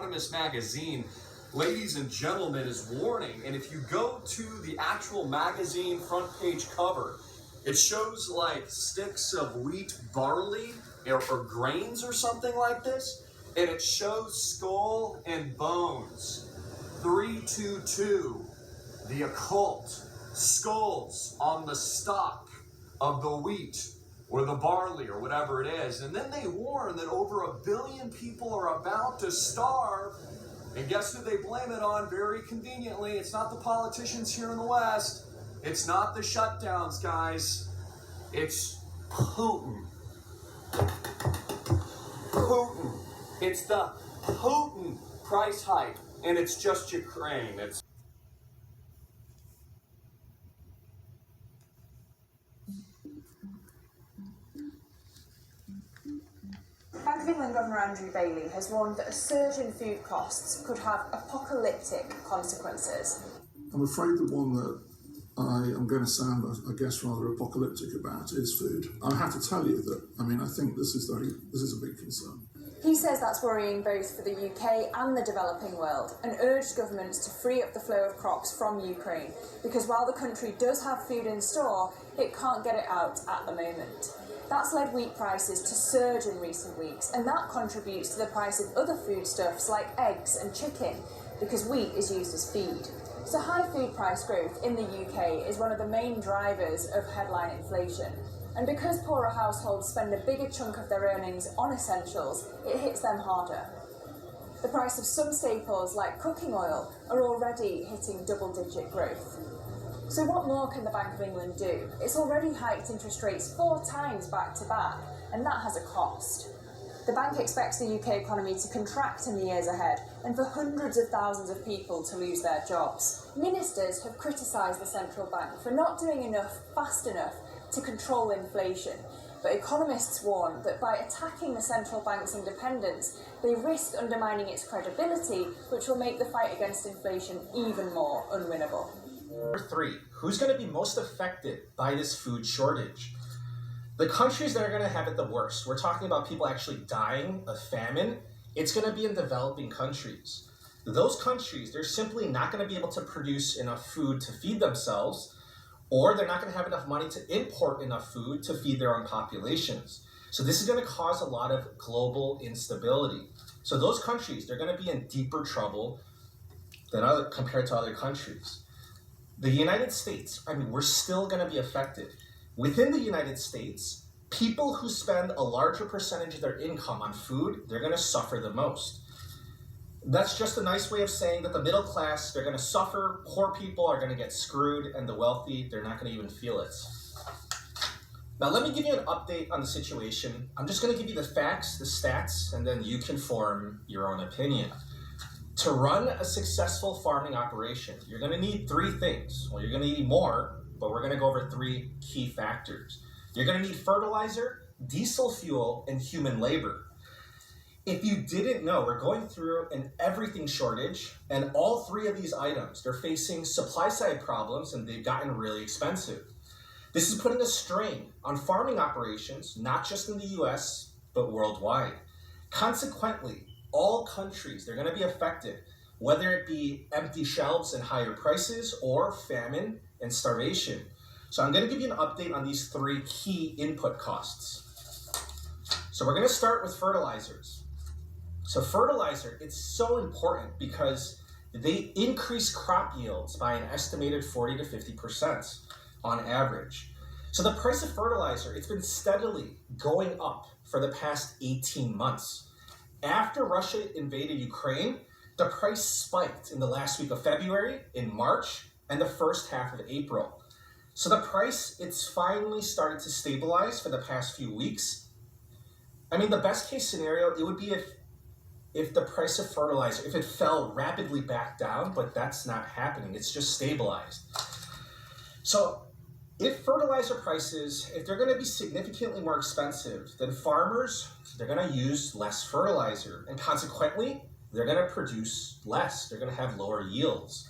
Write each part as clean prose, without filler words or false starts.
Anonymous magazine, ladies and gentlemen, is warning. And if you go to the actual magazine front page cover, it shows like sticks of wheat, barley, or grains or something like this. And it shows skull and bones. 322, the occult, skulls on the stalk of the wheat or the barley or whatever it is. And then they warn that over 1 billion people are about to starve. And guess who they blame it on? Very conveniently, it's not the politicians here in the West. It's not the shutdowns, guys. It's Putin. Putin. It's the Putin price hike. And it's just Ukraine. It's Bank of England Governor Andrew Bailey has warned that a surge in food costs could have apocalyptic consequences. I'm afraid the one that I am going to sound, I guess, rather apocalyptic about is food. I have to tell you that, I think this is a big concern. He says that's worrying both for the UK and the developing world, and urged governments to free up the flow of crops from Ukraine, because while the country does have food in store, it can't get it out at the moment. That's led wheat prices to surge in recent weeks, and that contributes to the price of other foodstuffs like eggs and chicken, because wheat is used as feed. So high food price growth in the UK is one of the main drivers of headline inflation. And because poorer households spend a bigger chunk of their earnings on essentials, it hits them harder. The price of some staples like cooking oil are already hitting double-digit growth. So what more can the Bank of England do? It's already hiked interest rates 4 times back to back, and that has a cost. The bank expects the UK economy to contract in the years ahead, and for hundreds of thousands of people to lose their jobs. Ministers have criticised the central bank for not doing enough fast enough to control inflation, but economists warn that by attacking the central bank's independence, they risk undermining its credibility, which will make the fight against inflation even more unwinnable. Number 3, who's going to be most affected by this food shortage? The countries that are going to have it the worst, we're talking about people actually dying of famine, it's going to be in developing countries. Those countries, they're simply not going to be able to produce enough food to feed themselves, or they're not going to have enough money to import enough food to feed their own populations. So this is going to cause a lot of global instability. So those countries, they're going to be in deeper trouble than compared to other countries. The United States, we're still going to be affected. Within the United States, people who spend a larger percentage of their income on food, they're going to suffer the most. That's just a nice way of saying that the middle class, they're going to suffer, poor people are going to get screwed, and the wealthy, they're not going to even feel it. Now let me give you an update on the situation. I'm just going to give you the facts, the stats, and then you can form your own opinion. To run a successful farming operation, you're going to need 3 things. Well, you're going to need more, but we're going to go over 3 key factors. You're going to need fertilizer, diesel fuel, and human labor. If you didn't know, we're going through an everything shortage, and all 3 of these items, they're facing supply side problems, and they've gotten really expensive. This is putting a strain on farming operations, not just in the US, but worldwide. Consequently, all countries, they're going to be affected, whether it be empty shelves and higher prices or famine and starvation. So I'm going to give you an update on these 3 key input costs. So we're going to start with fertilizers. So fertilizer, it's so important because they increase crop yields by an estimated 40 to 50% on average. So the price of fertilizer, it's been steadily going up for the past 18 months. After Russia invaded Ukraine, the price spiked in the last week of February, in March, and the first half of April. So the price, it's finally started to stabilize for the past few weeks. The best case scenario, it would be if the price of fertilizer, if it fell rapidly back down, but that's not happening, it's just stabilized. So if fertilizer prices, if they're going to be significantly more expensive, then farmers, they're going to use less fertilizer, and consequently, they're going to produce less. They're going to have lower yields.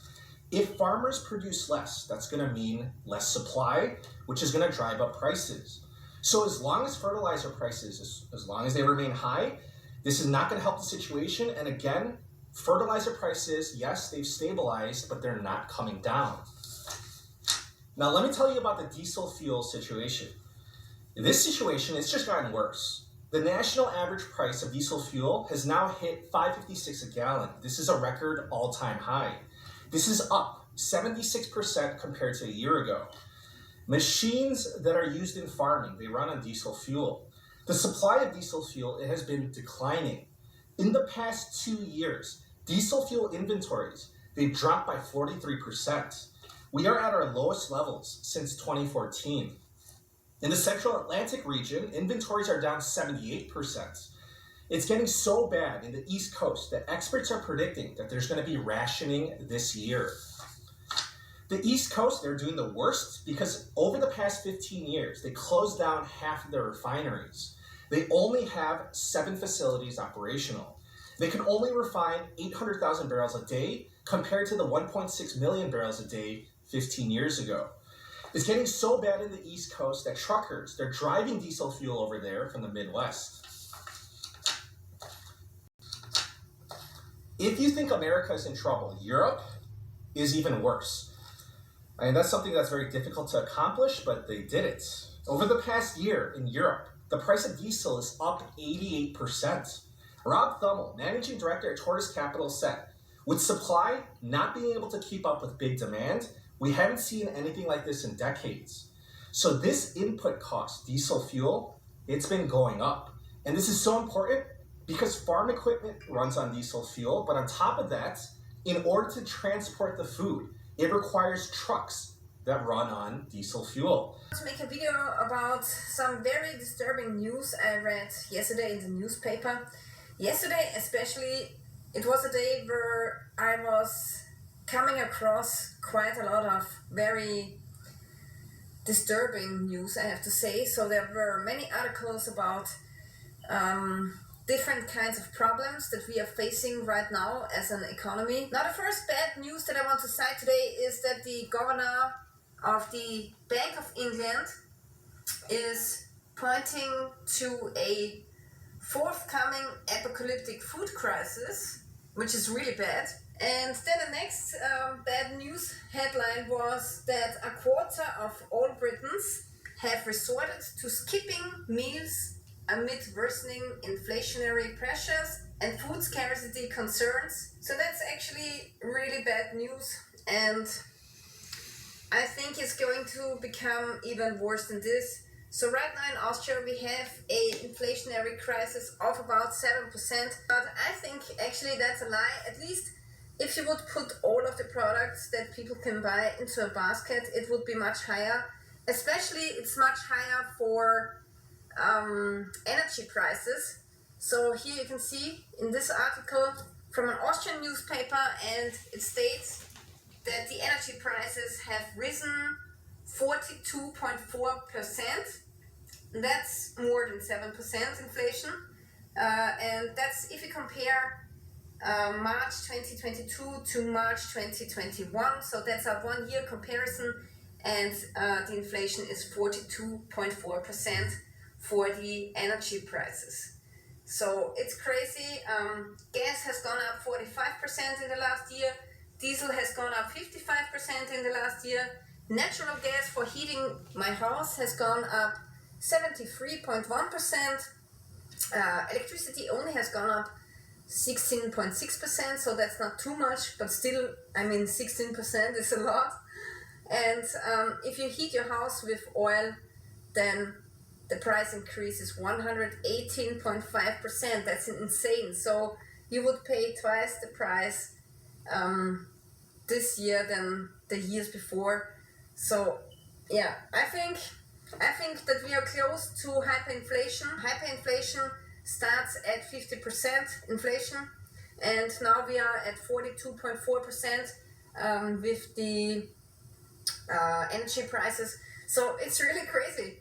If farmers produce less, that's going to mean less supply, which is going to drive up prices. So as long as fertilizer prices, as long as they remain high, this is not going to help the situation. And again, Fertilizer prices, yes, they've stabilized, but they're not coming down. Now, let me tell you about the diesel fuel situation. This situation has just gotten worse. The national average price of diesel fuel has now hit $5.56 a gallon. This is a record all-time high. This is up 76% compared to a year ago. Machines that are used in farming, they run on diesel fuel. The supply of diesel fuel, it has been declining. In the past 2 years, diesel fuel inventories, they've dropped by 43%. We are at our lowest levels since 2014. In the Central Atlantic region, inventories are down 78%. It's getting so bad in the East Coast that experts are predicting that there's going to be rationing this year. The East Coast, they're doing the worst because over the past 15 years, they closed down half of their refineries. They only have 7 facilities operational. They can only refine 800,000 barrels a day compared to the 1.6 million barrels a day 15 years ago. It's getting so bad in the East Coast that truckers, they're driving diesel fuel over there from the Midwest. If you think America is in trouble, Europe is even worse. And that's something that's very difficult to accomplish, but they did it. Over the past year in Europe, the price of diesel is up 88%. Rob Thummel, managing director at Tortoise Capital, said, with supply not being able to keep up with big demand, we haven't seen anything like this in decades. So this input cost, diesel fuel, it's been going up. And this is so important because farm equipment runs on diesel fuel, but on top of that, in order to transport the food, it requires trucks that run on diesel fuel. To make a video about some very disturbing news I read yesterday in the newspaper. Yesterday especially, it was a day where I was coming across quite a lot of very disturbing news, I have to say. So there were many articles about different kinds of problems that we are facing right now as an economy. Now, the first bad news that I want to cite today is that the governor of the Bank of England is pointing to a forthcoming apocalyptic food crisis, which is really bad. And then the next bad news headline was that a quarter of all Britons have resorted to skipping meals amid worsening inflationary pressures and food scarcity concerns. So that's actually really bad news, and I think it's going to become even worse than this. So right now in Austria we have an inflationary crisis of about 7%, but I think actually that's a lie. At least if you would put all of the products that people can buy into a basket, it would be much higher. Especially it's much higher for energy prices. So here you can see in this article from an Austrian newspaper, and it states that the energy prices have risen 42.4%. That's more than 7% inflation. And that's if you compare March 2022 to March 2021. So that's a 1 year comparison, and the inflation is 42.4% for the energy prices. So it's crazy. Gas has gone up 45% in the last year. Diesel has gone up 55% in the last year. Natural gas for heating my house has gone up 73.1%. Electricity only has gone up 16.6%, so that's not too much, but still, I mean, 16% is a lot. And if you heat your house with oil, then the price increase is 118.5%. That's insane. So you would pay twice the price this year than the years before. So yeah, I think that we are close to hyperinflation. Hyperinflation starts at 50% inflation, and now we are at 42.4% with the energy prices. So it's really crazy.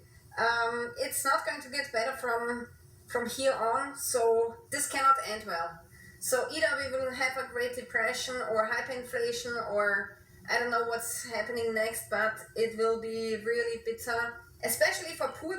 It's not going to get better from here on, so this cannot end well. So either we will have a Great Depression or hyperinflation, or I don't know what's happening next, but it will be really bitter, especially for poor